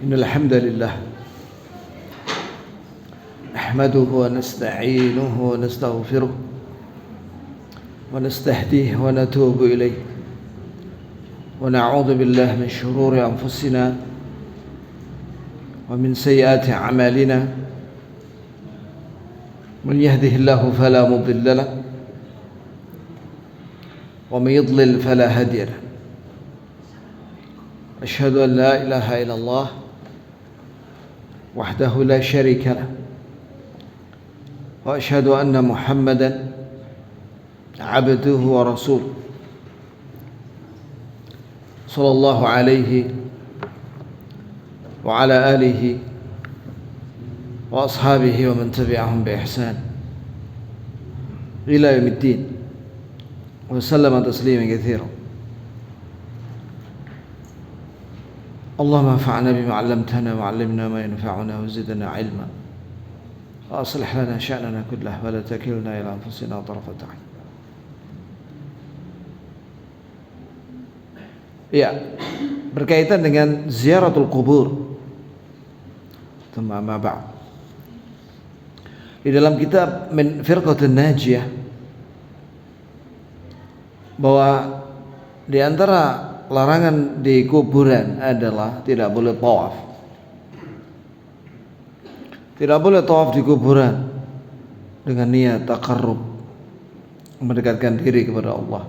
إن الحمد لله نحمده ونستعينه ونستغفره ونستهديه ونتوب إليه ونعوذ بالله من شرور أنفسنا ومن سيئات أعمالنا من يهده الله فلا مضل له ومن يضلل فلا هادي له أشهد أن لا إله إلا الله وحده لا شريك له وأشهد أن محمدا عبده ورسوله صلى الله عليه وعلى آله وأصحابه ومن تبعهم بإحسان إلى يوم الدين وسلم تسليما كثيرا. اللهم انفعنا بما علمتنا وعلمنا ما ينفعنا وزدنا علما وأصلح لنا شأننا كله ولا تكلنا إلى أنفسنا طرفة عين. Ya, berkaitan dengan ziaratul kubur. Amma ba'd. Di dalam kitab Min Firqatin Najiyah bahwa di antara larangan di kuburan adalah tidak boleh tawaf. Tidak boleh tawaf di kuburan dengan niat taqarrub, mendekatkan diri kepada Allah.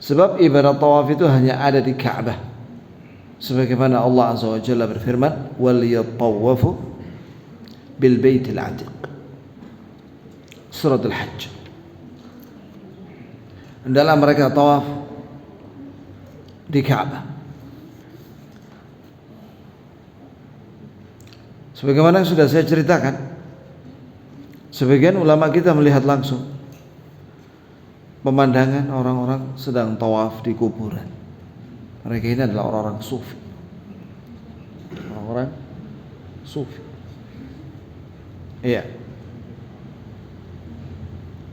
Sebab ibadah tawaf itu hanya ada di Ka'bah. Sebagaimana Allah Azza wa Jalla berfirman, "Wal yatawafu bil baitil 'atiq." Surat Al-Hajj. Hendaklah mereka tawaf di Ka'bah. Sebagaimana yang sudah saya ceritakan, sebagian ulama kita melihat langsung pemandangan orang-orang sedang tawaf di kuburan. Mereka ini adalah orang-orang sufi. Orang-orang sufi. Iya.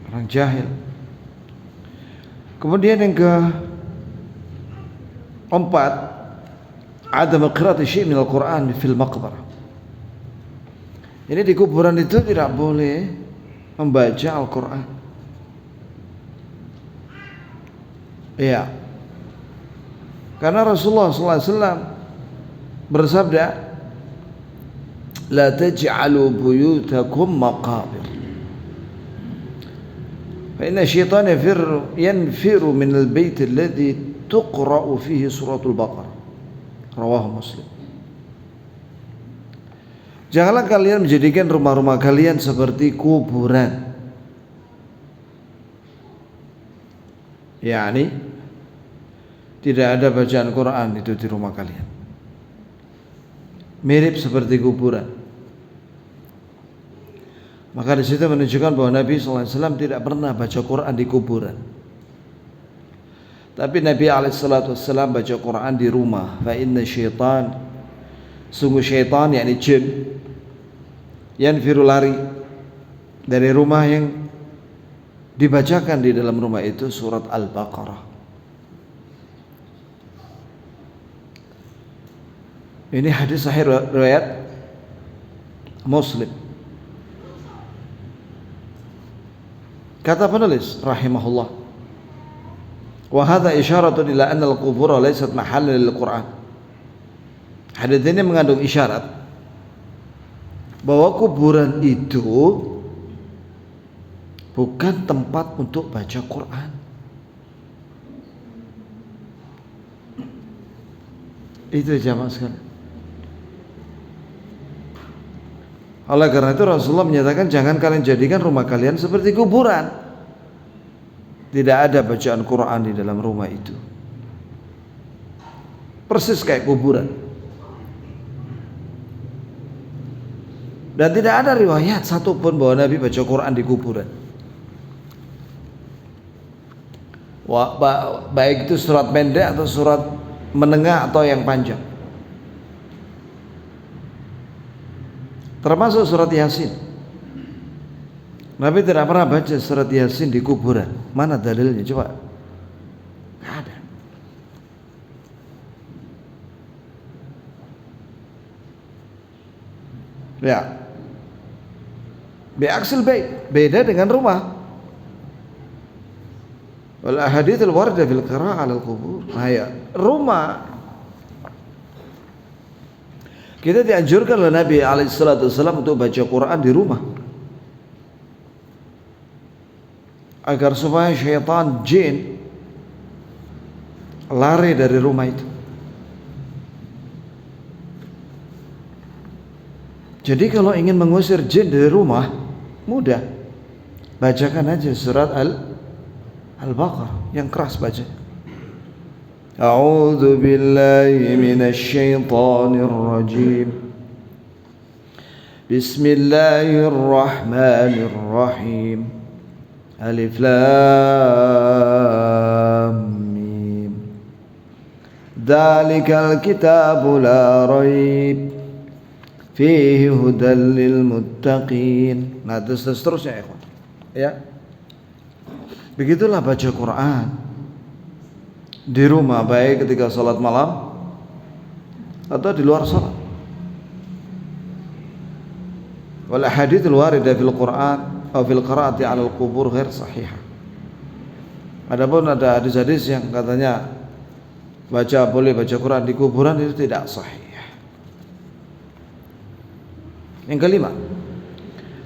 Orang jahil. Kemudian yang keempat, adam qira'ati syai' min al-Qur'an fil maqbarah. Ini di kuburan itu tidak boleh membaca Al-Qur'an. Iya. Karena Rasulullah sallallahu alaihi wasallam bersabda, "La taj'alu buyutakum maqabir. Fa inna syaitana yanfiru min al-bait alladhi tuqra'u fihi suratul Baqarah." Rawahu Muslim. Janganlah kalian menjadikan rumah-rumah kalian seperti kuburan. Yani tidak ada bacaan Quran itu di rumah kalian. Mirip seperti kuburan. Maka di situ menunjukkan bahwa Nabi sallallahu alaihi wasallam tidak pernah baca Quran di kuburan. Tapi Nabi SAW baca Quran di rumah. Fa inna syaitan, sungguh syaitan yakni jin, yanfiru lari dari rumah yang dibacakan di dalam rumah itu surat Al-Baqarah. Ini hadis sahih riwayat Muslim. Kata penulis rahimahullah, wa hadha isyaratun ila anna al-qubur laysat mahallan lil-Qur'an. Hadis ini mengandung isyarat bahwa kuburan itu bukan tempat untuk baca Quran. Itu jamaah sekalian. Oleh karena itu Rasulullah menyatakan jangan kalian jadikan rumah kalian seperti kuburan. Tidak ada bacaan Quran di dalam rumah itu. Persis kayak kuburan. Dan tidak ada riwayat satupun bahwa Nabi baca Quran di kuburan. Baik itu surat pendek atau surat menengah atau yang panjang. Termasuk surat Yasin. Nabi tidak pernah baca surat Yasin di kuburan. Mana dalilnya coba? Nggak ada. Ya. Bi'aksil bait, beda dengan rumah. Wal ahadits al warida fil qira'ah 'ala al-qubur. Nah, ya, rumah kita dianjurkan oleh Nabi alaihi salatu wasallam untuk baca Quran di rumah. Agar supaya syaitan jin lari dari rumah itu. Jadi kalau ingin mengusir jin dari rumah, mudah. Bacakan aja surat Al-Baqarah yang keras baca. A'udzu billahi minasy syaithanir rajim. Bismillahirrahmanirrahim. Alif lam mim. Dzalikal kitabu la raib fihi hudal lil muttaqin. Nah, seterusnya ya, ikhwan. Ya. Begitulah baca Quran di rumah, baik ketika salat malam atau di luar salat. Wal ahadits waridah fil Quran atau fil qiraati 'ala al-qubur ghair sahihah. Adapun ada hadis-hadis yang katanya boleh baca Quran di kuburan, itu tidak sahih. Yang kelima,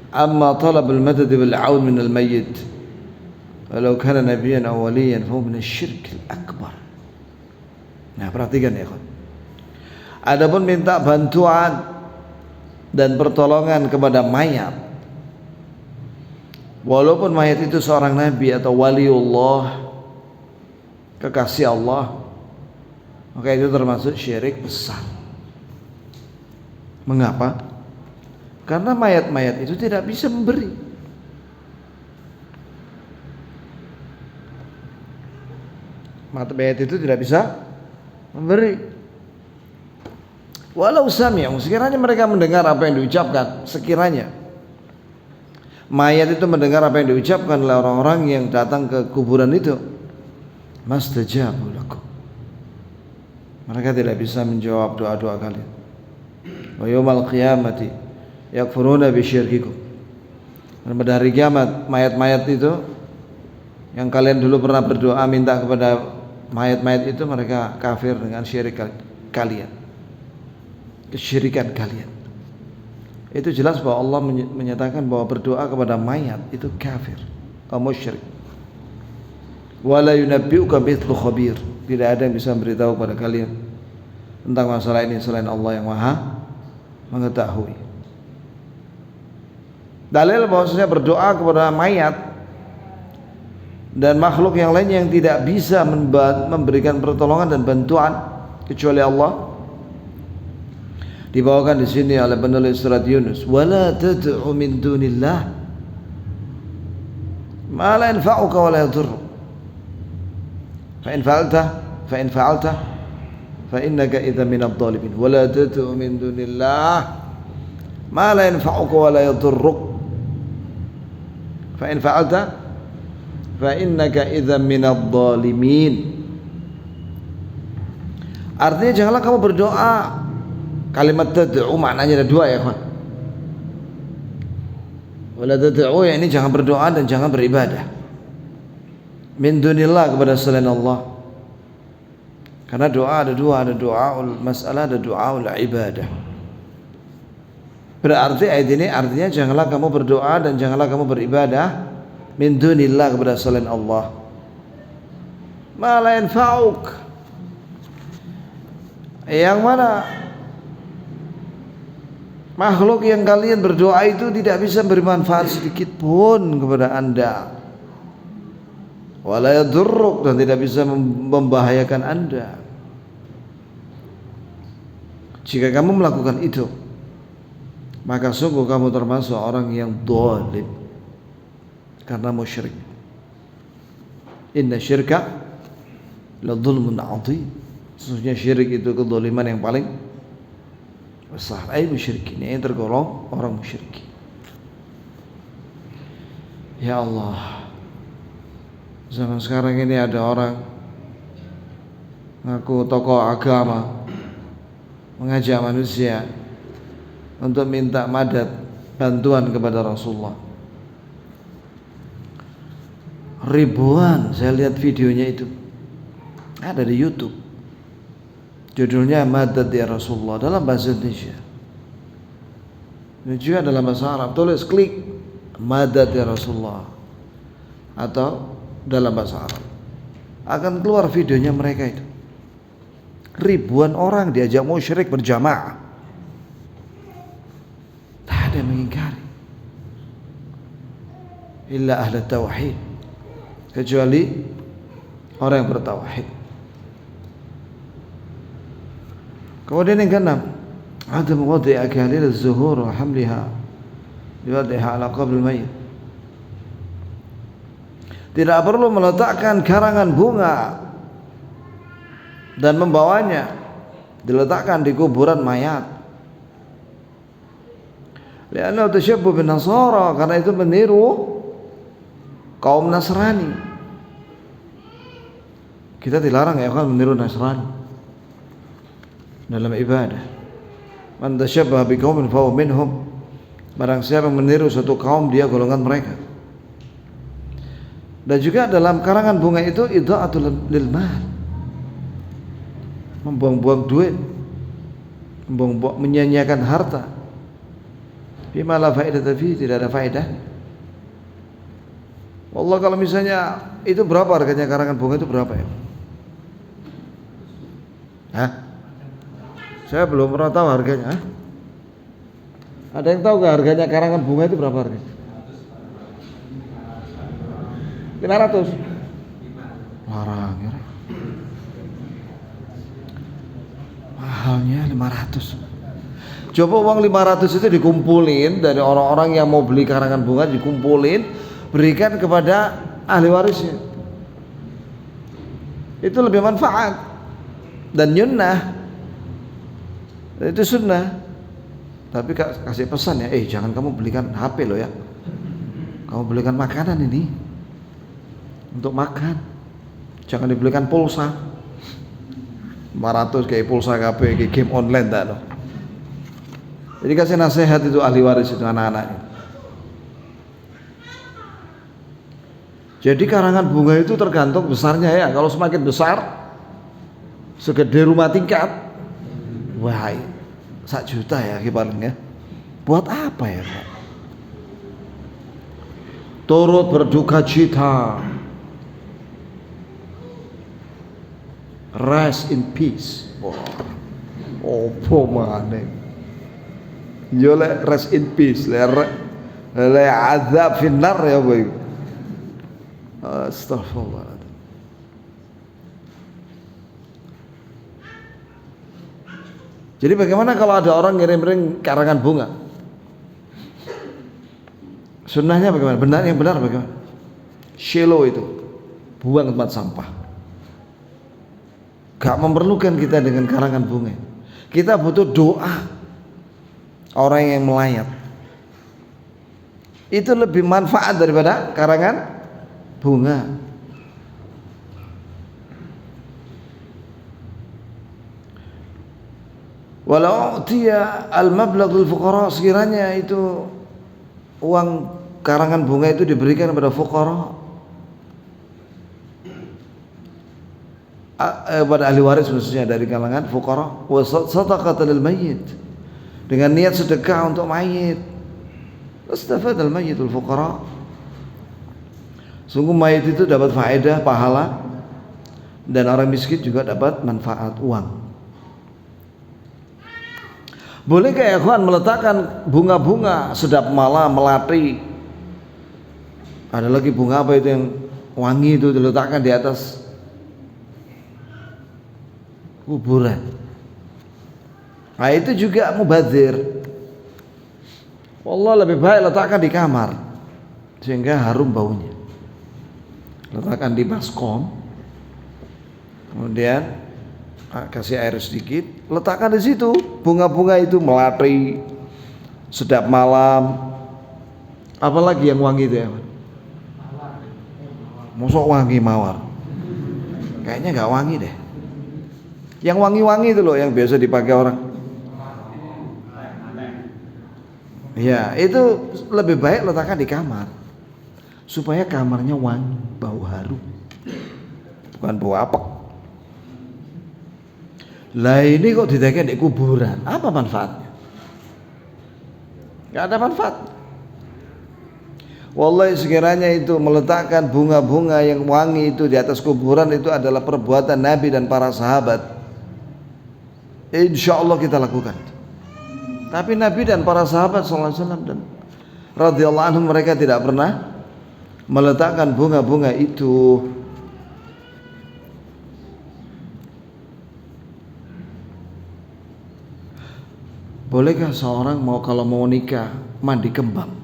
amma talab al-madad bil 'aun min al-mayyit walau kana nabiyyan aw waliyan fa huwa min asy-syirk al-akbar. Nah, perhatikan ya, kawan. Adapun minta bantuan dan pertolongan kepada mayat, walaupun mayat itu seorang nabi atau waliullah, kekasih Allah, maka itu termasuk syirik besar. Mengapa? Karena mayat-mayat itu tidak bisa memberi. Mayat itu tidak bisa memberi. Walau sami'u, sekiranya mereka mendengar apa yang diucapkan, sekiranya mayat itu mendengar apa yang diucapkan oleh orang-orang yang datang ke kuburan itu, mastajabu lakum, mereka tidak bisa menjawab doa-doa kalian. Wa yaumal qiyamati yakfuruna bisyirkikum, dan pada hari kiamat mayat-mayat itu yang kalian dulu pernah berdoa minta kepada mayat-mayat itu, mereka kafir dengan syirik kalian, kesyirikan kalian. Itu jelas bahwa Allah menyatakan bahwa berdoa kepada mayat itu kafir atau musyrik. Wala yunabbi'uka mithlu khabir, tidak ada yang bisa memberitahu kepada kalian tentang masalah ini selain Allah yang Maha mengetahui. Dalil bahwasanya berdoa kepada mayat dan makhluk yang lainnya yang tidak bisa memberikan pertolongan dan bantuan kecuali Allah, dibawakan di sini oleh penulis surat Yunus. Wala tad'u min dunillah ma la yanfa'uka wa la yadhurruk. Fa in fa'alta fa innaka idza min adh-dhalimin. Wala tad'u min dunillah ma la yanfa'uka wa la yadhurruk. Fa in fa'alta fa innaka idza min adh-dhalimin. Artinya janganlah kamu berdoa. Kalimat tad'u maknanya ada dua ya, kawan. Wala tad'u, ya ini jangan berdoa dan jangan beribadah min dunillah, kepada selain Allah. Karena doa ada dua, ada doaul masalah, ada doaul ibadah. Berarti ayat ini artinya janganlah kamu berdoa dan janganlah kamu beribadah min dunillah, kepada selain Allah. Ma la yanfa'uk, yang mana makhluk yang kalian berdoa itu tidak bisa beri manfaat sedikit pun kepada anda. Wala yadurruk, dan tidak bisa membahayakan anda. Jika kamu melakukan itu, maka sungguh kamu termasuk orang yang dhalim karena musyrik. Inna syirka la dhulmun 'adzim. Sesungguhnya syirik itu kezaliman yang paling besar. Ay musyrikin, yang tergolong orang musyrik. Ya Allah, zaman sekarang ini ada orang ngaku tokoh agama, mengajak manusia untuk minta madad, bantuan kepada Rasulullah. Ribuan saya lihat videonya itu, ada di YouTube. Judulnya Madad ya Rasulullah, dalam bahasa Indonesia. Ini juga dalam bahasa Arab, tulis klik Madad ya Rasulullah atau dalam bahasa Arab, akan keluar videonya mereka itu. Ribuan orang diajak musyrik berjamaah, tak ada yang mengingkari illa ahli tauhid, kecuali orang yang bertauhid. Kemudian yang keenam, adam wadi' akalil az-zuhur wa hamliha liwad'iha ala qabr al-mayyit. Tidak perlu meletakkan karangan bunga dan membawanya diletakkan di kuburan mayat. Lianna tashabbuh bin Nasara, karena itu meniru kaum Nasrani. Kita dilarang ya kan meniru Nasrani dalam ibadah. Man tashabbaha biqaumin fa huwa minhum. Barang siapa meniru suatu kaum, dia golongan mereka. Dan juga dalam karangan bunga itu idha'atul lil mal, membuang-buang duit, menyia-nyiakan harta. Bima la faedata fi, tidak ada faedah. Wallah, kalau misalnya itu berapa harganya karangan bunga itu berapa ya? Hah? Saya belum pernah tahu harganya. Hah? Ada yang tahu gak harganya karangan bunga itu berapa harganya? 500. Larang ya. Mahalnya 500. Coba uang 500 itu dikumpulin dari orang-orang yang mau beli karangan bunga, dikumpulin, berikan kepada ahli warisnya. Itu lebih manfaat dan nyunnah. Itu sunnah. Tapi kasih pesan ya, jangan kamu belikan HP loh ya. Kamu belikan makanan ini untuk makan. Jangan dibelikan pulsa. 500 kayak pulsa KP, kayak game online tak loh. Jadi kasih nasihat itu ahli waris itu anak-anaknya. Jadi karangan bunga itu tergantung besarnya ya. Kalau semakin besar, segede rumah tingkat, wah 1 juta ya kibarnya. Buat apa ya Pak? Turut berduka cita, rest in peace. Opo maneh. Yo le rest in peace, le azab finnar ya boy. Astaghfirullah. Jadi bagaimana kalau ada orang ngirim-ngirim karangan bunga? Sunnahnya bagaimana? Yang benar bagaimana? Shelo itu, buang tempat sampah. Gak memerlukan kita dengan karangan bunga. Kita butuh doa orang yang melayat. Itu lebih manfaat daripada karangan bunga. Walau dia al-mablagh lil fuqara, sekiranya itu uang karangan bunga itu diberikan kepada fuqara, pada ahli waris khususnya dari kalangan fuqara, wa sadaqatan lil mayyit, dengan niat sedekah untuk mayit, istafad al mayyitul fuqara, sungguh mayit itu dapat faedah pahala dan orang miskin juga dapat manfaat uang. Boleh kayak ikhwan meletakkan bunga-bunga sedap malam, melati. Ada lagi bunga apa itu yang wangi itu diletakkan di atas kuburan. Nah itu juga mubazir. Wallah, lebih baik letakkan di kamar sehingga harum baunya. Letakkan di baskom, kemudian kasih air sedikit, letakkan di situ bunga-bunga itu melati, sedap malam. Apalagi yang wangi itu ya? Mosok wangi mawar? Kayaknya nggak wangi deh. Yang wangi-wangi itu loh yang biasa dipakai orang. Ya, itu lebih baik letakkan di kamar supaya kamarnya wangi, bau harum, bukan bau apek. Lah ini kok ditaruh di kuburan, apa manfaatnya? Gak ada manfaat. Wallahi sekiranya itu meletakkan bunga-bunga yang wangi itu di atas kuburan itu adalah perbuatan Nabi dan para sahabat, insya Allah kita lakukan. Tapi Nabi dan para sahabat sallallahu alaihi wasallam dan radhiyallahu anhum mereka tidak pernah meletakkan bunga-bunga itu. Bolehkah seorang kalau mau nikah mandi kembang?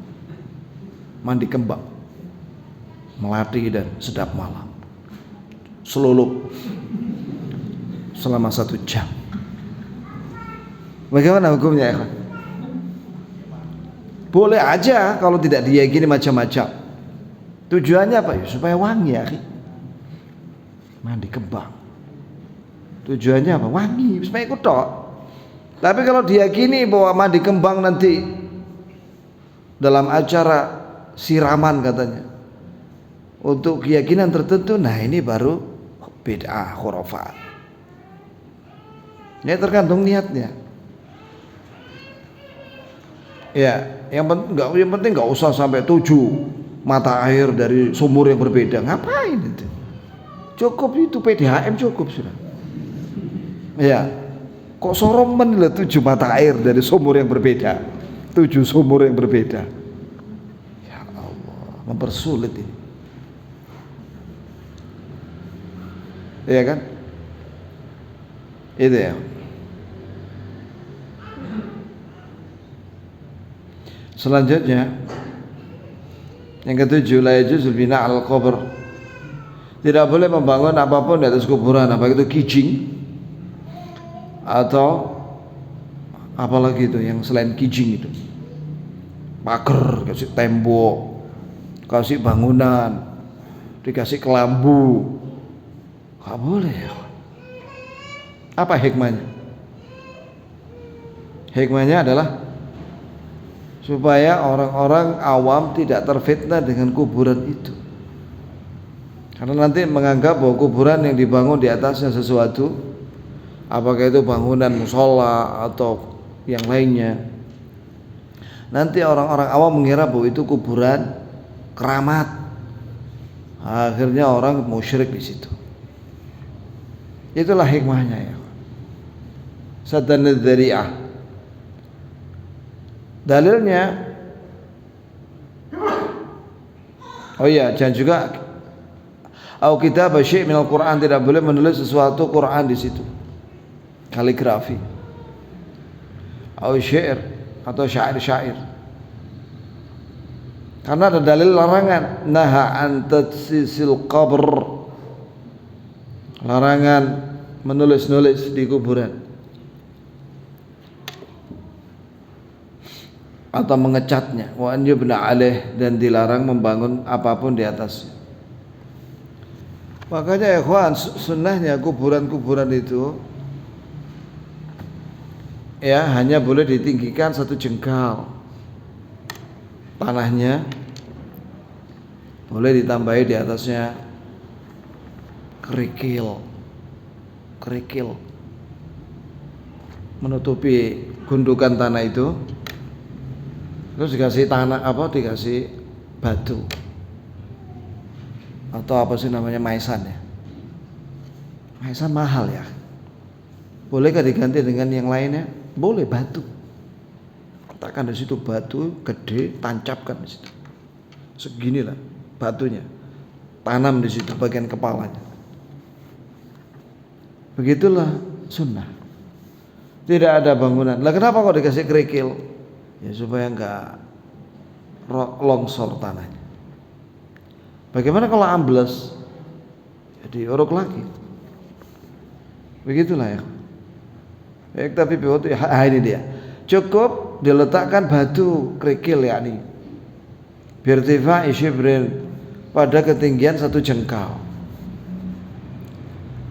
Mandi kembang, melati dan sedap malam, selulup selama 1 jam. Bagaimana hukumnya ya? Boleh aja kalau tidak diyakini macam-macam. Tujuannya apa ya? Supaya wangi ya. Mandi kembang. Tujuannya apa? Wangi, supaya ikut tok. Tapi kalau diyakini bahwa mandi kembang nanti dalam acara siraman katanya untuk keyakinan tertentu, nah ini baru bid'ah khurafat. Ya tergantung niatnya. Ya, yang penting nggak usah sampai 7 mata air dari sumur yang berbeda. Ngapain itu? Cukup itu PDHM cukup sudah. Ya, kok soromen lah 7 mata air dari sumur yang berbeda, 7 sumur yang berbeda. Mempersulit ini, iya kan? Itu ya. Selanjutnya yang ke-7, la yajuzul bina al qabr, tidak boleh membangun apapun di atas kuburan, apa itu kijing atau apalagi itu yang selain kijing itu, pagar, kasih tembok, kasih bangunan, dikasih kelambu, gak boleh ya. Apa hikmahnya? Hikmahnya adalah supaya orang-orang awam tidak terfitnah dengan kuburan itu, karena nanti menganggap bahwa kuburan yang dibangun di atasnya sesuatu, apakah itu bangunan musola atau yang lainnya, nanti orang-orang awam mengira bahwa itu kuburan keramat, akhirnya orang musyrik di situ. Itulah hikmahnya ya. Saddan dzari'ah. Dalilnya, oh iya, dan juga au kitab syai' minal Quran, tidak boleh menulis sesuatu Quran di situ, kaligrafi, au syair atau syair-syair. Karena ada dalil larangan, naha an tatsisil qabr, larangan menulis-nulis di kuburan atau mengecatnya, wa an yubna alaih, dan dilarang membangun apapun di atasnya. Makanya ya ikhwan, sunnahnya kuburan-kuburan itu ya hanya boleh ditinggikan 1 jengkal tanahnya, boleh ditambahi di atasnya kerikil, menutupi gundukan tanah itu, terus dikasih tanah dikasih batu atau apa sih namanya, maisan ya. Maisan mahal ya. Bolehkah diganti dengan yang lainnya? Boleh, batu. Letakkan di situ batu gede, tancapkan di situ. Seginilah batunya. Tanam di situ bagian kepalanya. Begitulah sunnah. Tidak ada bangunan. Lah kenapa kok dikasih kerikil? Ya supaya enggak longsor tanahnya. Bagaimana kalau ambles? Jadi orok lagi. Begitulah ya. Baik, tapi ini dia. Cukup diletakkan batu kerikil yakni birtifa'i shibrin, pada ketinggian 1 jengkal.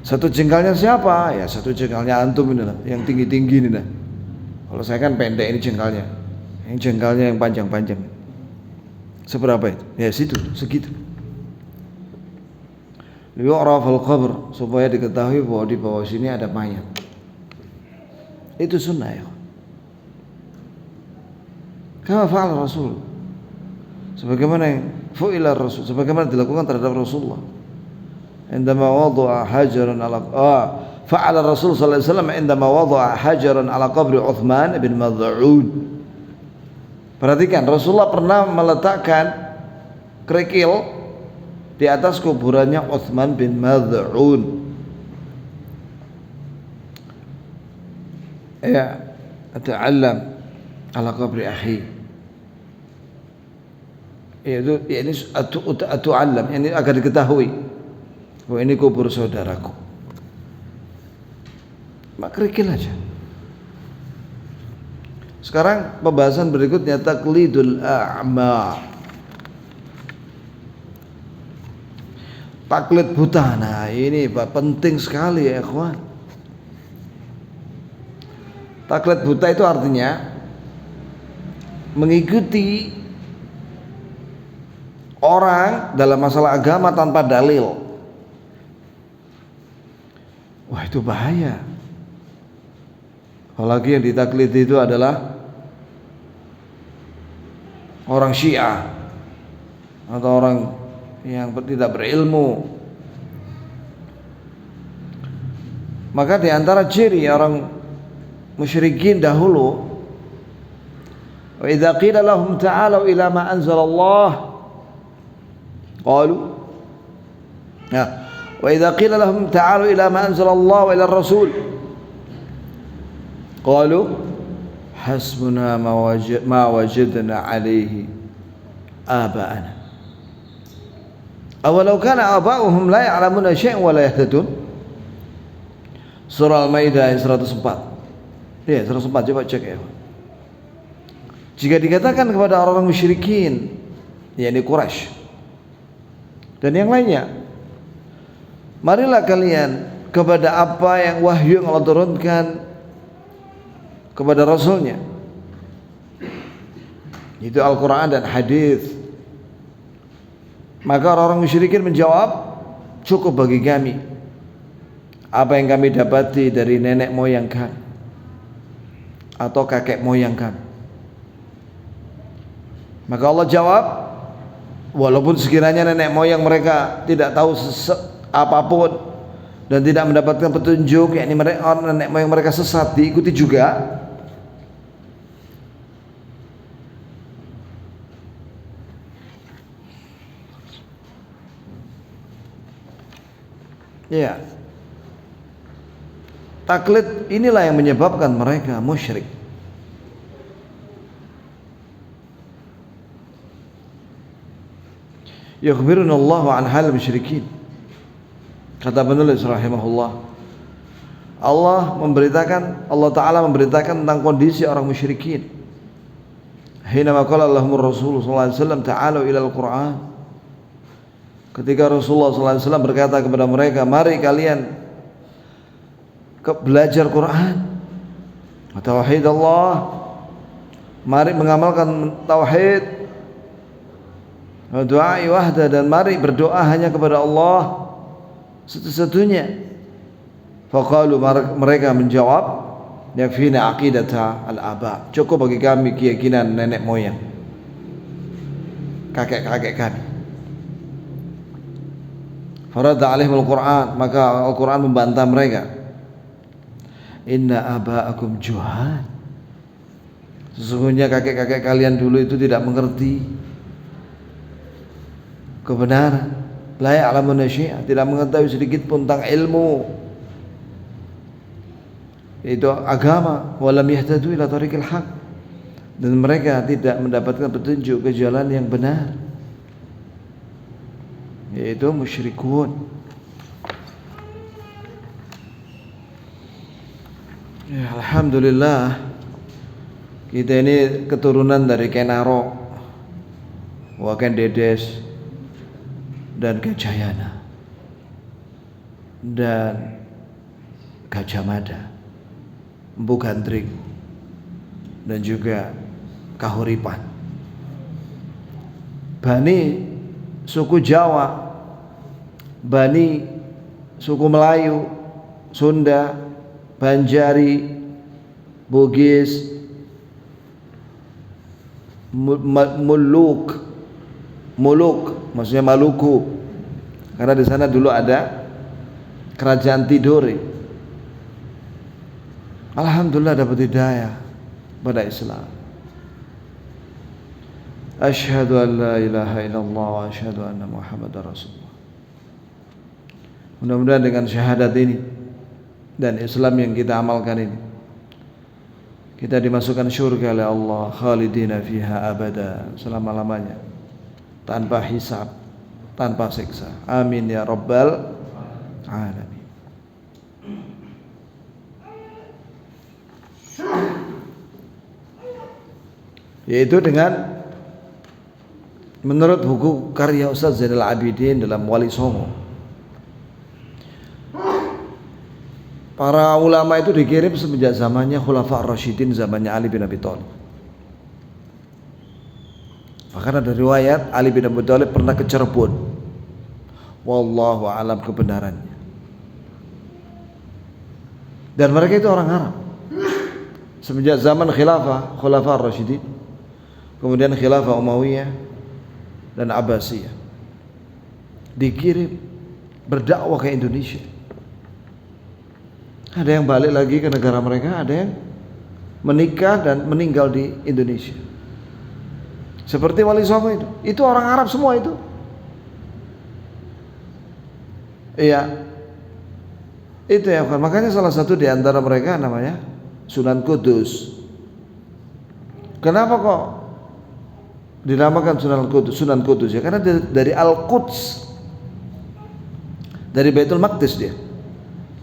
1 jengkalnya siapa? Ya 1 jengkalnya antum ini lah, yang tinggi-tinggi ini lah. Kalau saya kan pendek ini jengkalnya. yang jengkalnya yang panjang-panjang. Seberapa itu? Ya situ, segitu. Yu'raful qabr, supaya diketahui bahwa di bawah sini ada mayat. Itu sunnah ya. Kama fa'al Rasul. Sebagaimana yang fu'ila Rasul, sebagaimana dilakukan terhadap Rasulullah. Indama wada'a hajaran ala fa'ala Rasul sallallahu alaihi wasallam indama wada'a hajaran ala qabri Uthman bin Mad'un. Perhatikan, Rasulullah pernah meletakkan kerikil di atas kuburannya Uthman bin Mad'un. Ya, ata'allam ala qabri akhi. Itu ini atu'allam, ini agar diketahui bahwa ini kubur saudaraku. Mak kerikil aja. Sekarang pembahasan berikutnya taqlidul a'ma. Taklid buta. Nah, ini penting sekali ya, ikhwan. Taklid buta itu artinya mengikuti orang dalam masalah agama tanpa dalil. Wah, itu bahaya. Apalagi yang ditaklid itu adalah orang Syiah atau orang yang tidak berilmu. Maka di antara ciri orang musyrikin dahulu, wa idza qila lahum ta'alu ila ma anzalallah qalu ya wa idza qila lahum ta'alu ila ma anzalallah wa ila ar-rasul qalu hasbuna ma wajadna alayhi aba'ana awalau kana aba'uhum la ya'lamuna syai'an wa la yahtadun. Surah Al-Maidah ayat 104. Ya, 104, coba cek ya. Jika dikatakan kepada orang-orang musyrikin, yakni Quraisy dan yang lainnya, marilah kalian kepada apa yang wahyu yang Allah turunkan kepada Rasulnya, itu Al-Quran dan hadis. Maka orang-orang musyrikin menjawab, cukup bagi kami apa yang kami dapati dari nenek moyang kami atau kakek moyang kami. Maka Allah jawab, walaupun sekiranya nenek moyang mereka tidak tahu apapun dan tidak mendapatkan petunjuk, yakni nenek moyang mereka sesat, diikuti juga. Ya, taklid inilah yang menyebabkan mereka musyrik. Yukhbiruna Allah an hal musyrikin. Kata penulis rahimahullah, Allah Ta'ala memberitakan tentang kondisi orang musyrikin. Hina maqala lahumur Rasul sallallahu alaihi wasallam ta'alu ilal Qur'an. Ketika Rasulullah SAW berkata kepada mereka, mari kalian belajar Quran, tauhid Allah, mari mengamalkan tauhid, doa wahda, dan mari berdoa hanya kepada Allah satu-satunya. Faqalu, mereka menjawab, yakfina aqidata al-aba, cukup bagi kami keyakinan nenek moyang, kakek-kakek kami. Farada alaihimul Qur'an, maka Al-Quran membantah mereka. Inna aba'akum juhal, sesungguhnya kakek-kakek kalian dulu itu tidak mengerti kebenaran. La ya'lamuna syai'an, tidak mengetahui sedikit pun tentang ilmu, yaitu agama. Walam yahtadu ila tariqil haq, dan mereka tidak mendapatkan petunjuk ke jalan yang benar, yaitu musyrikun. Ya, alhamdulillah kita ini keturunan dari Kenaro, Waken Dedes, dan Gajayana, dan Gajah Mada, Empu Gandring, dan juga kahuripan. Bani suku Jawa, Bani suku Melayu, Sunda, Banjari, Bugis, Muluk, maksudnya Maluku, karena di sana dulu ada kerajaan Tidore. Alhamdulillah dapat hidayah pada Islam. Asyhadu an la ilaha illallah wa asyhadu anna Muhammadar Rasulullah. Mudah-mudahan dengan syahadat ini dan Islam yang kita amalkan ini, kita dimasukkan syurga oleh Allah, khalidina fiha abada, selama-lamanya, tanpa hisab, tanpa siksa. Amin ya rabbal alamin. Yaitu dengan menurut buku karya Ustaz Zainal Abidin dalam Wali Songo, para ulama itu dikirim semenjak zamannya Khulafa Ar-Rasyidin, zamannya Ali bin Abi Thalib. Bahkan ada riwayat Ali bin Abi Thalib pernah ke Cirebon. Wallahu alam kebenarannya. Dan mereka itu orang Arab. Semenjak zaman Khulafa Ar-Rasyidin, kemudian Khilafah Umayyah dan Abbasiyah, dikirim berdakwah ke Indonesia. Ada yang balik lagi ke negara mereka, ada yang menikah dan meninggal di Indonesia. Seperti Wali Songo itu orang Arab semua itu. Iya, itu ya kan. Makanya salah satu di antara mereka namanya Sunan Kudus. Kenapa kok dinamakan Sunan Kudus ya? Karena dari Al-Quds, dari Baitul Maqdis dia.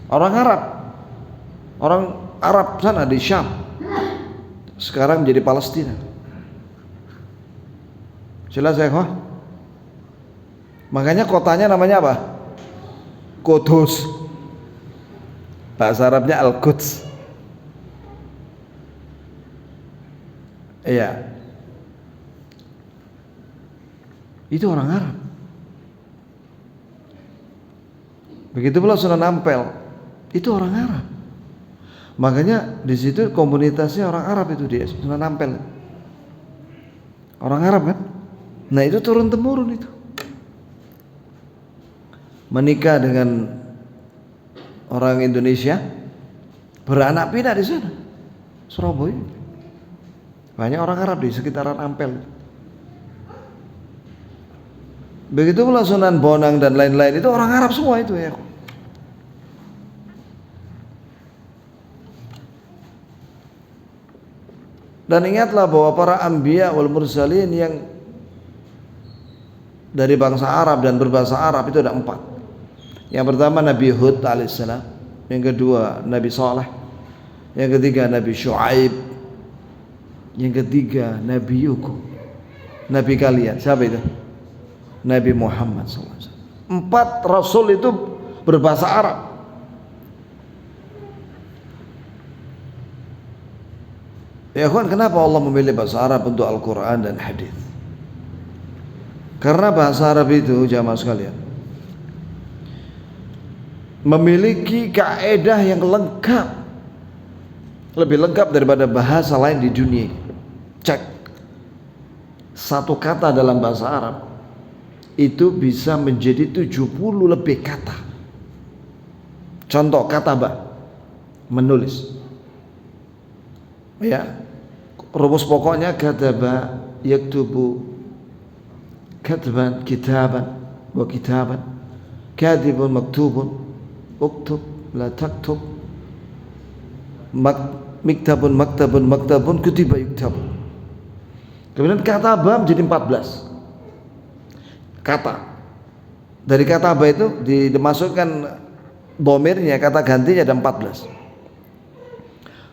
Orang Arab sana di Syam, sekarang menjadi Palestina. Jelas ya kok? Makanya kotanya namanya apa? Kudus. Bahasa Arabnya Al-Quds. Iya. Itu orang Arab. Begitu pula Sunan Ampel, itu orang Arab. Makanya di situ komunitasnya orang Arab itu dia, Sunan Ampel. Orang Arab kan? Nah itu turun temurun itu. Menikah dengan orang Indonesia, beranak pinak di sana, Surabaya. Banyak orang Arab di sekitaran Ampel. Begitu pula Sunan Bonang dan lain-lain, itu orang Arab semua itu ya. Dan ingatlah bahwa para anbiya wal mursalin yang dari bangsa Arab dan berbahasa Arab itu ada 4. Yang pertama Nabi Hud alaihissalam, yang kedua Nabi Saleh, yang ketiga Nabi Syuaib, yang ketiga Nabi Yakub. Nabi kalian siapa itu? Nabi Muhammad SAW. 4 Rasul itu berbahasa Arab. Ya kawan, kenapa Allah memilih bahasa Arab untuk Al-Quran dan Hadis? Karena bahasa Arab itu, jamaah sekalian, memiliki kaedah yang lengkap, lebih lengkap daripada bahasa lain di dunia. Cek, satu kata dalam bahasa Arab itu bisa menjadi 70 lebih kata. Contoh kata menulis. Ya, rumus pokoknya kataba yaktubu, katban kitaban wa kitaban, kadibun maktubun, uktub la taktub, miktabun maktabun maktabun, kutiba yuktabun. Kemudian kataba menjadi 14 kata. Dari kataba itu dimasukkan domirnya, kata gantinya ada 14.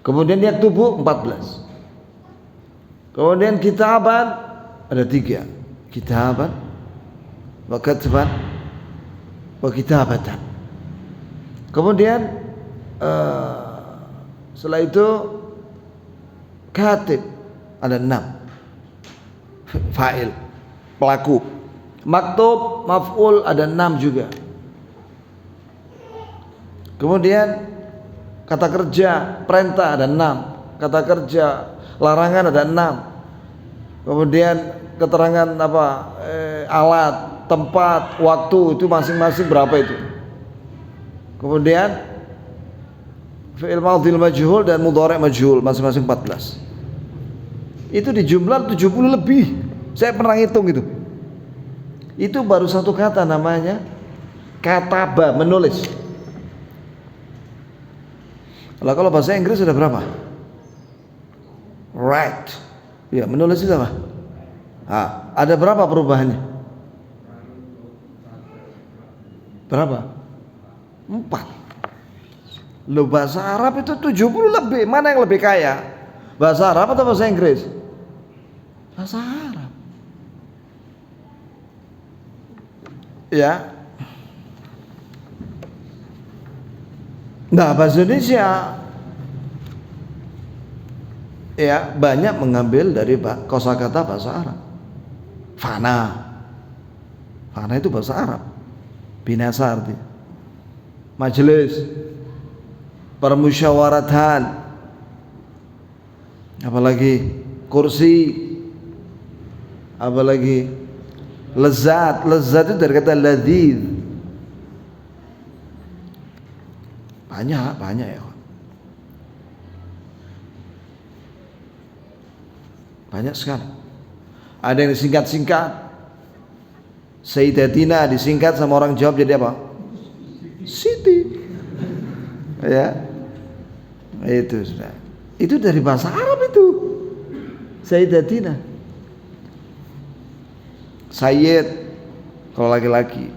Kemudian yaktubu 14. Kemudian kitaban ada 3. Kitaban wa katban wa kitabatan. Kemudian setelah itu katib ada 6. fa'il, pelaku. Maktub, maf'ul ada 6 juga. Kemudian kata kerja, perintah ada 6. Kata kerja, larangan ada 6. Kemudian keterangan alat, tempat, waktu itu masing-masing berapa itu. Kemudian fi'il madhil majhul dan mudhari' majhul masing-masing 14. Itu di jumlah 70 lebih. Saya pernah hitung itu. Itu baru satu kata namanya kataba, menulis. Lah kalau bahasa Inggris sudah berapa? Write. Ya, menulis itu apa? Ada berapa perubahannya? Berapa? 4. Loh, bahasa Arab itu 70 lebih. Mana yang lebih kaya? Bahasa Arab atau bahasa Inggris? Bahasa Arab. Ya. Nah, bahasa Indonesia ya banyak mengambil dari kosakata bahasa Arab. Fana. Fana itu bahasa Arab. Binasa artinya. Majelis. Permusyawaratan. Apalagi kursi. Apalagi lezat. Lezat itu dari kata ladid. Banyak ya. Banyak sekali. Ada yang disingkat-singkat. Sayyidatina disingkat sama orang jawab jadi apa? Siti. Ya. Itu sudah. Itu dari bahasa Arab itu. Sayyidatina. Sayyid kalau laki-laki.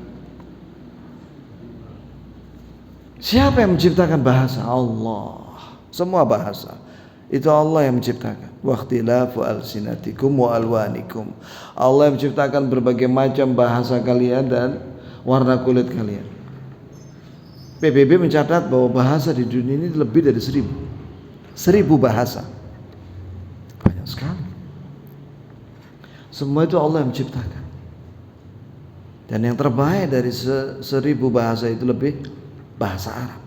Siapa yang menciptakan bahasa? Allah. Semua bahasa itu Allah yang menciptakan. Wa ikhtilafu alsinatikum wa alwanikum. Allah yang menciptakan berbagai macam bahasa kalian dan warna kulit kalian. PBB mencatat bahwa bahasa di dunia ini lebih dari 1000 bahasa. Banyak sekali. Semua itu Allah yang menciptakan. Dan yang terbaik dari 1000 bahasa itu lebih bahasa Arab.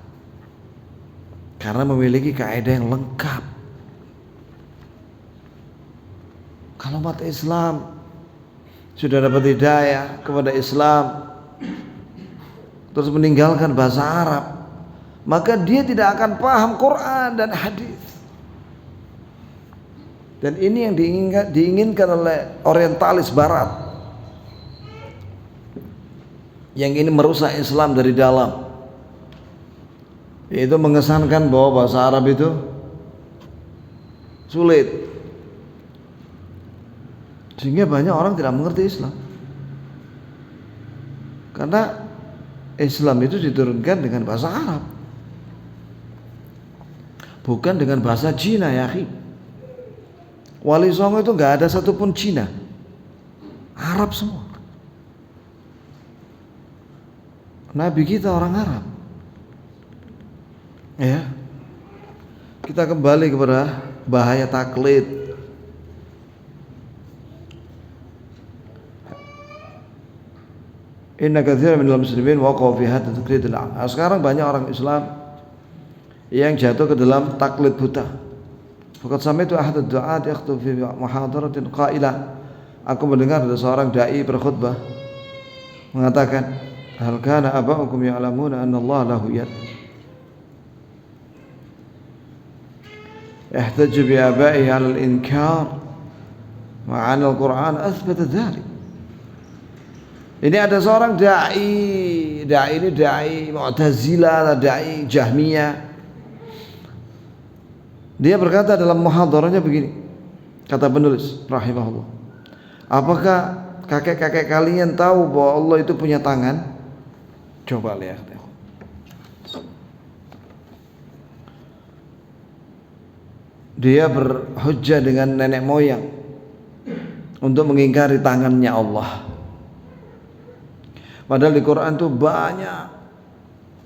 Karena memiliki kaidah yang lengkap. Kalau umat Islam sudah dapat hidayah kepada Islam terus meninggalkan bahasa Arab, maka dia tidak akan paham Quran dan hadis. Dan ini yang diinginkan oleh orientalis barat yang ini merusak Islam dari dalam, yaitu mengesankan bahwa bahasa Arab itu sulit, sehingga banyak orang tidak mengerti Islam. Karena Islam itu diturunkan dengan bahasa Arab, bukan dengan bahasa Cina ya akhi. Wali Songo itu nggak ada satupun Cina, Arab semua. Nabi kita orang Arab. Ya, kita kembali kepada bahaya taklid. Inna katsiran minal muslimin waqa'u fi hadha taqlidil a'ma. Sekarang banyak orang Islam yang jatuh ke dalam taklid buta. Faqad sami'tu ahad ad-du'at yakhutbu fi muhadaratin qailah. Aku mendengar ada seorang dai berkhutbah mengatakan, hal kana aba'ukum ya'lamuna anna Allah lahu yad. Yahtaju bi aba'ihi 'ala al-inkar wa 'ala al-Qur'an athbata dhalik. Ini ada seorang dai ini dai Mu'tazilah, dai Jahmiyah. Dia berkata dalam muhadarahnya begini, kata penulis rahimahullah, apakah kakek-kakek kalian tahu bahwa Allah itu punya tangan? Coba lihat. Dia berhujjah dengan nenek moyang untuk mengingkari tangannya Allah. Padahal di Quran itu banyak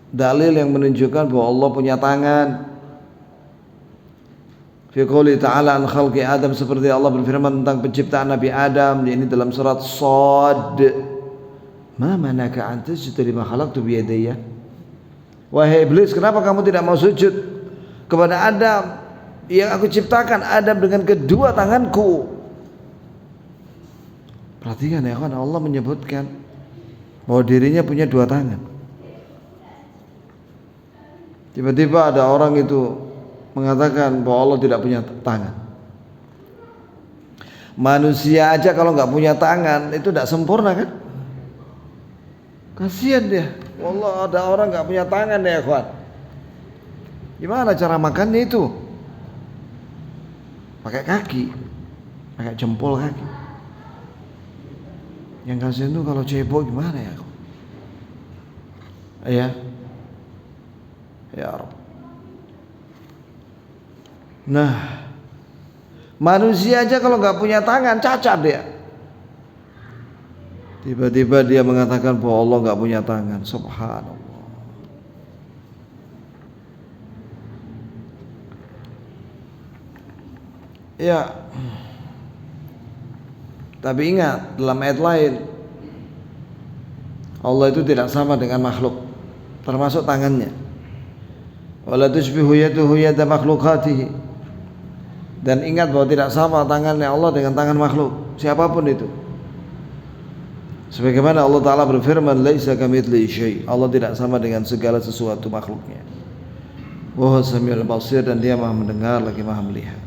dalil yang menunjukkan bahwa Allah punya tangan. Fi qouli ta'ala an khalqi Adam, seperti Allah berfirman tentang penciptaan Nabi Adam, ini dalam surat Shad. Ma manaka an tasjuda lima khalaqtu bi yadayya? Wahai iblis, kenapa kamu tidak mau sujud kepada Adam yang aku ciptakan, Adam dengan kedua tanganku? Perhatikan ya kan, Allah menyebutkan bahwa dirinya punya dua tangan. Tiba-tiba ada orang itu mengatakan bahwa Allah tidak punya tangan. Manusia aja kalau nggak punya tangan itu tidak sempurna kan? Kasihan dia. Wallah, ada orang nggak punya tangan ya kawan. Gimana cara makannya itu? Pakai kaki, pakai jempol kaki. Yang kasihan itu kalau cebok gimana ya? Ya Rabb. Nah, manusia aja kalau nggak punya tangan cacat dia. Tiba-tiba dia mengatakan bahwa Allah nggak punya tangan. Subhanallah. Ya. Tapi ingat, dalam ayat lain Allah itu tidak sama dengan makhluk, termasuk tangannya. Wala tushbihu yaduhu yada makhlukatihi. Dan ingat bahwa tidak sama tangannya Allah dengan tangan makhluk, siapapun itu. Sebagaimana Allah Ta'ala berfirman, laisa kamitslihi syai', Allah tidak sama dengan segala sesuatu makhluknya. Wa huwas samiul basir, dan dia maha mendengar lagi maha melihat.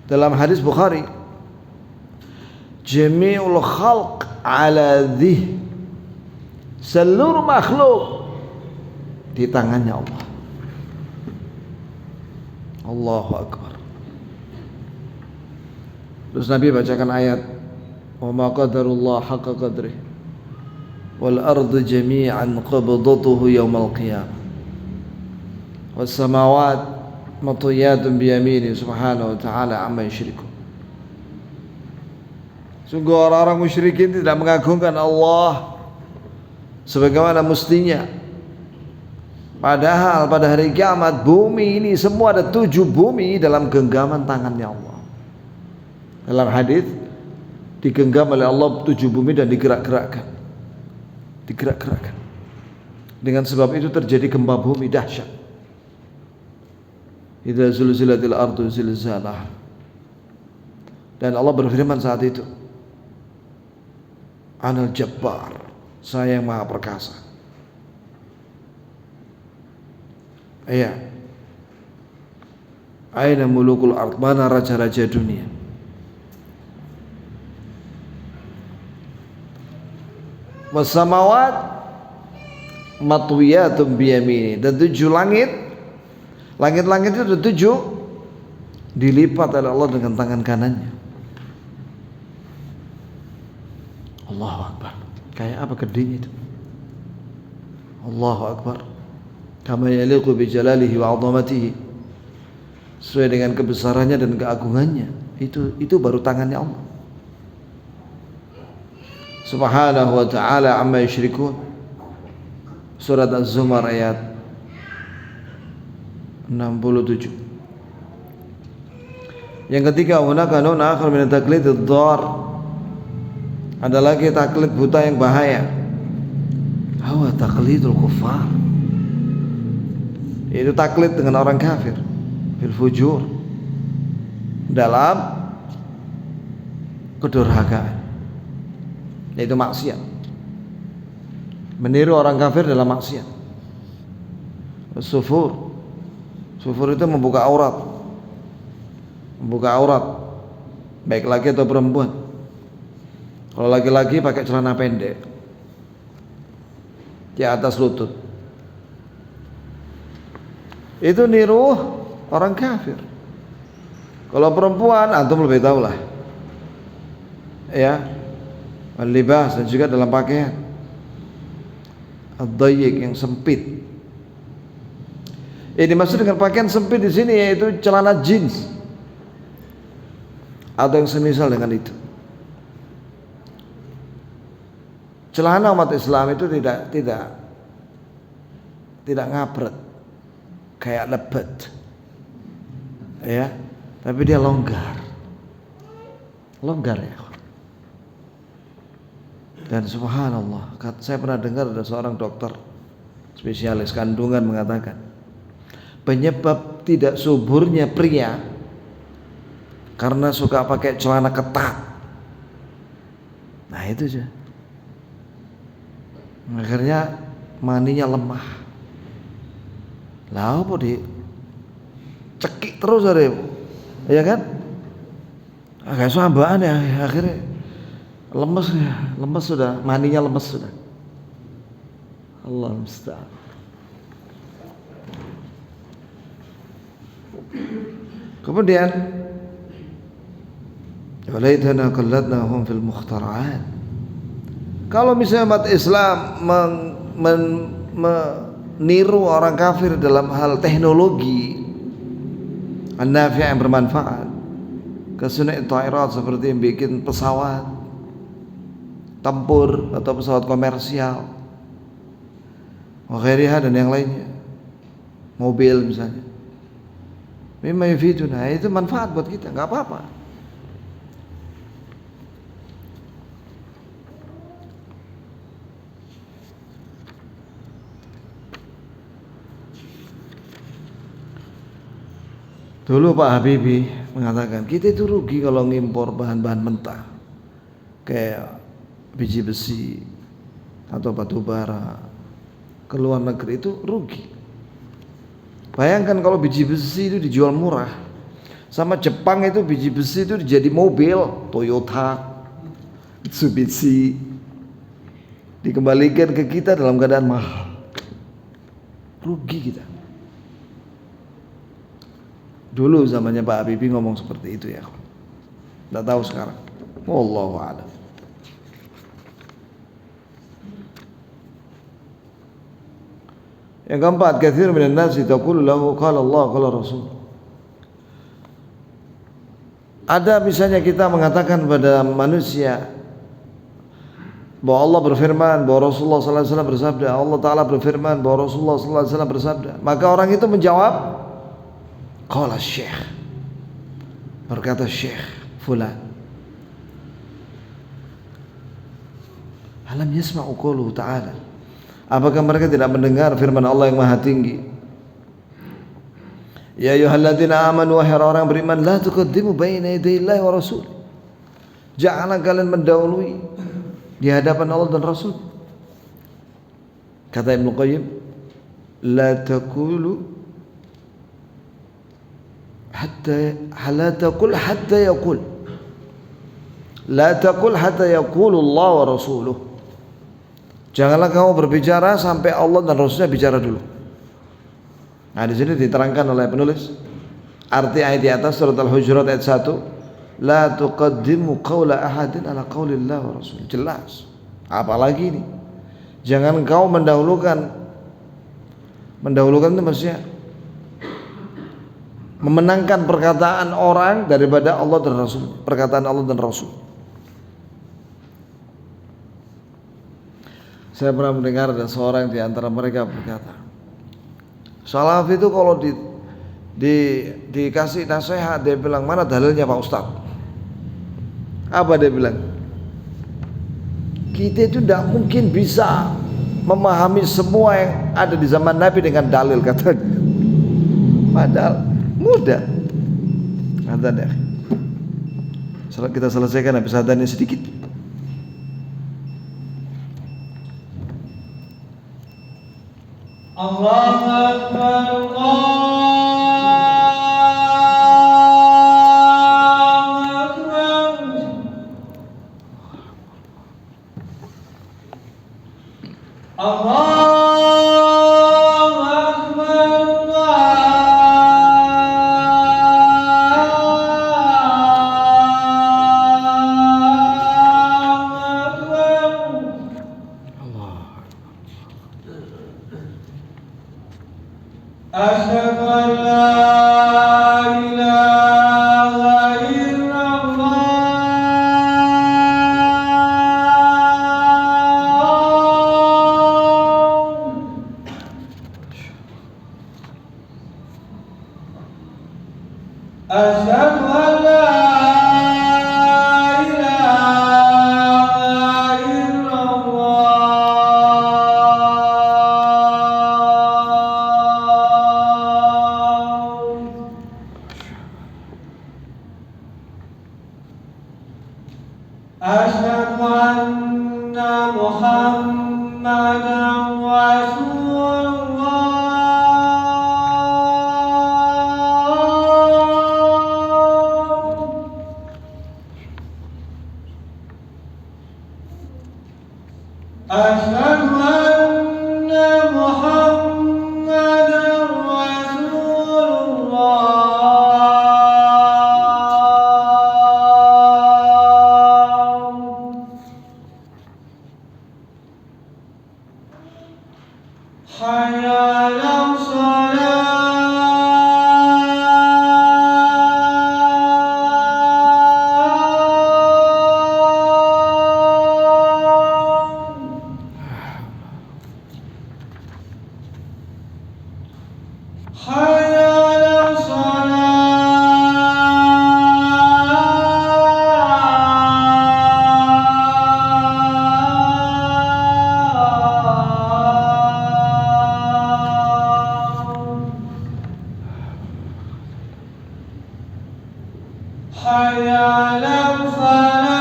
Dalam hadis Bukhari, jami'ul khalq ala dhih, seluruh makhluk di tangannya Allah. Allahu Akbar. Terus Nabi bacakan ayat, wa ma qadarullah haqqa qadrih wal ardu jami'an qabdatuhu yawmal qiyamah was samawat matwiyatun bi yamini subhanahu wa ta'ala amma yusyrikun. Sungguh orang-orang musyrikin tidak mengagungkan Allah sebagaimana mestinya. Padahal pada hari kiamat bumi ini semua ada 7 bumi dalam genggaman tangannya Allah. Dalam hadis digenggam oleh Allah 7 bumi dan digerak-gerakkan. Dengan sebab itu terjadi gempa bumi dahsyat. Idza zulzilatil ardu zilzalaha. Dan Allah berfirman saat itu, Anal Jabbar, saya yang maha perkasa. Iya. Aina mulukul ard, mana raja-raja dunia? Wasamawat matwiyatun biyamini, dan 7 langit, langit-langit itu ada 7 dilipat oleh Allah dengan tangan kanannya. Allahu Akbar. Kayak apa gedenya itu? Allahu Akbar. Kama yaliqu bi jalalihi wa 'azamatihi, sesuai dengan kebesarannya dan keagungannya. Itu baru tangannya Allah. Subhanahu wa ta'ala amma yusyrikun. Surat Az-Zumar ayat 67. Yang ketiga, hunaka nun akhar min taqlid ad-dar. Ada lagi taklid buta yang bahaya. Hawa taqlidul kuffar. Itu taklid dengan orang kafir, fil fujur, dalam kedurhakaan, yaitu maksiat. Meniru orang kafir dalam maksiat. Sufur itu membuka aurat, baik laki atau perempuan. Kalau laki-laki pakai celana pendek di atas lutut, itu niru orang kafir. Kalau perempuan, antum lebih tahu lah, ya, libas, dan juga dalam pakaian ad-dayyiq, yang sempit. Ini dimaksud dengan pakaian sempit di sini yaitu celana jeans atau yang semisal dengan itu. Celana umat Islam itu tidak ngapret, kayak lebet, ya, tapi dia longgar ya. Dan subhanallah, saya pernah dengar ada seorang dokter spesialis kandungan mengatakan penyebab tidak suburnya pria karena suka pakai celana ketat. Nah itu aja, akhirnya maninya lemah. Lah apa di cekik terus ada, ya kan? Agak sambaan ya, akhirnya lemes sudah, maninya lemes sudah. Allah musta'an. Kemudian walaitana qalladnahum fil mukhtara'at. Kalau misalnya umat Islam meniru orang kafir dalam hal teknologi an-nafi' yang bermanfaat, kesunai ta'irat seperti yang bikin pesawat tempur atau pesawat komersial, waghiriha dan yang lainnya, mobil misalnya, mimma yufiduna, itu manfaat buat kita, nggak apa-apa. Dulu Pak Habibie mengatakan kita itu rugi kalau ngimpor bahan-bahan mentah kayak biji besi atau batu bara ke luar negeri, itu rugi. Bayangkan kalau biji besi itu dijual murah, sama Jepang itu biji besi itu jadi mobil Toyota, Mitsubishi, dikembalikan ke kita dalam keadaan mahal, rugi kita. Dulu zamannya Pak Habibie ngomong seperti itu ya. Nggak tahu sekarang. Wallahu a'lam. Yang keempat, katsir minan nasi taqulu lahu qala Allah qala Rasul. Ada misalnya kita mengatakan pada manusia bahwa Allah berfirman, bahwa Rasulullah sallallahu alaihi wasallam bersabda, Allah taala berfirman bahwa Rasulullah sallallahu alaihi wasallam bersabda. Maka orang itu menjawab, qala syekh, berkata syekh fulan. Alam yasma'u qawluhu ta'ala, apakah mereka tidak mendengar firman Allah yang maha tinggi? Ya ayyuhalladzina amanu, wahai orang beriman, la tuqaddimu baina yadayillahi wa rasul, janganlah kalian mendahului di hadapan Allah dan Rasul. Kata Ibnu Qayyim, la taqulu la taqul hatta yaqul, la taqul hatta yaqulu Allah wa rasuluh, janganlah kamu berbicara sampai Allah dan Rasulnya bicara dulu. Nah di sini diterangkan oleh penulis arti ayat di atas surat Al-Hujurat ayat 1, la tuqaddimu qawla ahadin ala qawlillah wa rasul. Jelas, apalagi ini, jangan kau mendahulukan itu maksudnya memenangkan perkataan orang daripada Allah dan Rasul, perkataan Allah dan Rasul. Saya pernah mendengar ada seorang di antara mereka berkata, salaf itu kalau dikasih nasihat, dia bilang, mana dalilnya Pak Ustadz? Apa dia bilang? Kita itu tidak mungkin bisa memahami semua yang ada di zaman Nabi dengan dalil, katanya. Padahal mudah. Kata dia, kita selesaikan habis adanya sedikit. Allahu Akbar, asyhadu an la ilaha illallah. أشهد أن لا إله إلا الله أشهد أن محمدا رسول الله أشهد أن محمدا رسول الله حي على الصلاة حي على الصلاة حي على الفلاح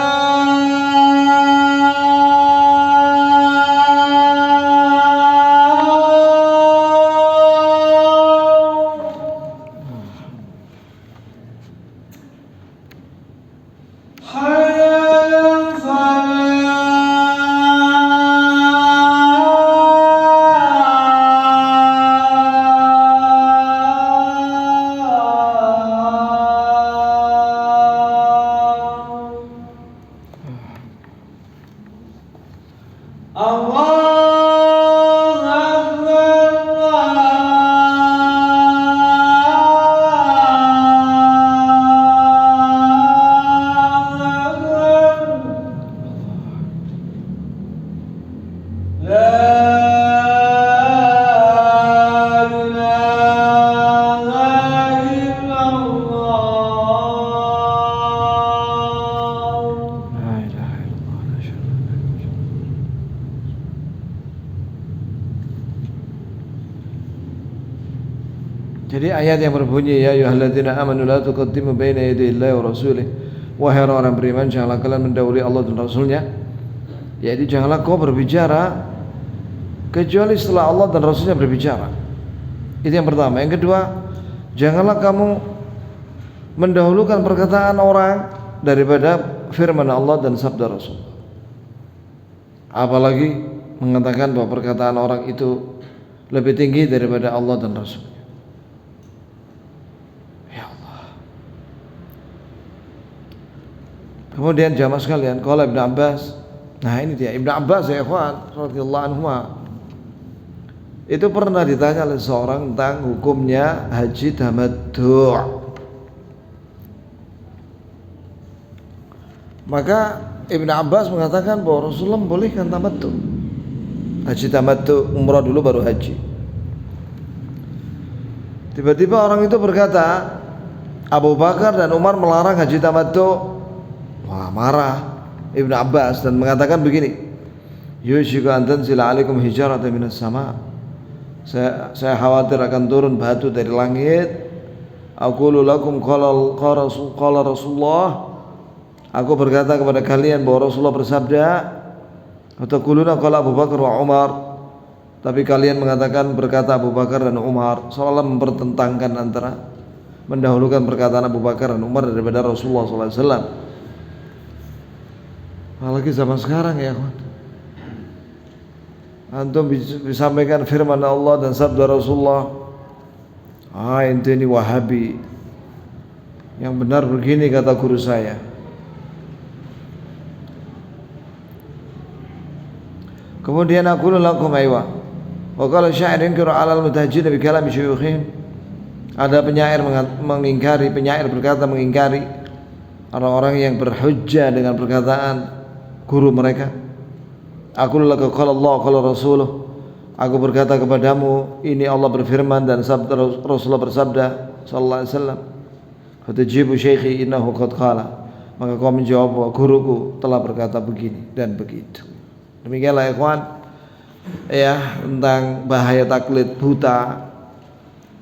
حي على الفلاح الله أكبر الله أكبر لا إله إلا الله La ilaha illallah, la syarika lahu. Jadi ayat yang berbunyi ya ayyuhalladzina amanu la tuqaddimu baina yaday Allahi wa rasulih. Wahai orang beriman, janganlah kalian mendahului Allah dan Rasulnya. Yaitu janganlah kau berbicara kecuali setelah Allah dan Rasulnya berbicara. Itu yang pertama. Yang kedua, janganlah kamu mendahulukan perkataan orang daripada firman Allah dan sabda Rasul. Apalagi mengatakan bahwa perkataan orang itu lebih tinggi daripada Allah dan Rasul. Ya Allah. Kemudian jamaah sekalian, qala Ibnu Abbas. Nah, ini dia Ibnu Abbas ya ikhwan radhiyallahu anhuma. Itu pernah ditanya oleh seorang tentang hukumnya haji tamattu'. Maka Ibnu Abbas mengatakan bahwa Rasulullah membolehkan tamattu'. Haji tamattu', umrah dulu baru haji. Tiba-tiba orang itu berkata, Abu Bakar dan Umar melarang haji tamattu'. Wah, marah Ibnu Abbas dan mengatakan begini, yushiku an tanzila alaikum hijaratan minas sama'. Saya khawatir akan turun batu dari langit. Aqulu lakum qala Rasulullah. Aku berkata kepada kalian bahwa Rasulullah bersabda, ataquluna qala Abu Bakar wa Umar. Tapi kalian mengatakan berkata Abu Bakar dan Umar, seolah mempertentangkan antara mendahulukan perkataan Abu Bakar dan Umar daripada Rasulullah SAW. Apalagi zaman sekarang ya kawan, antum disampaikan firman Allah dan sabda Rasulullah, ente ini Wahabi, yang benar begini kata guru saya. Kemudian aku lakum aywa. Wa qala syair inkiru 'ala al-mutajjid bi kalam syuyukhihim. Ada penyair berkata mengingkari orang-orang yang berhujjah dengan perkataan guru mereka. Aku laka qala Allah qala Rasuluh. Aku berkata kepadamu, ini Allah berfirman dan sabda Rasulullah bersabda sallallahu alaihi wasallam. Fatajibu syekhi innahu qad qala. Maka kau menjawab bahwa guruku telah berkata begini dan begitu. Demikianlah ikhwan ya tentang bahaya taklid buta,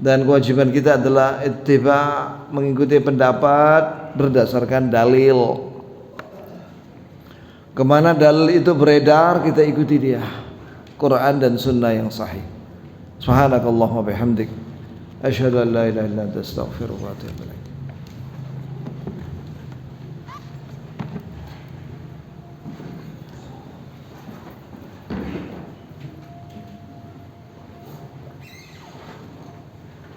dan kewajiban kita adalah ittiba, mengikuti pendapat berdasarkan dalil. Kemana dalil itu beredar kita ikuti dia, Quran dan sunnah yang sahih. Subhanakallahumma bihamdik asyhadu an la ilaha illa anta astaghfiruka wa atubu ilaik.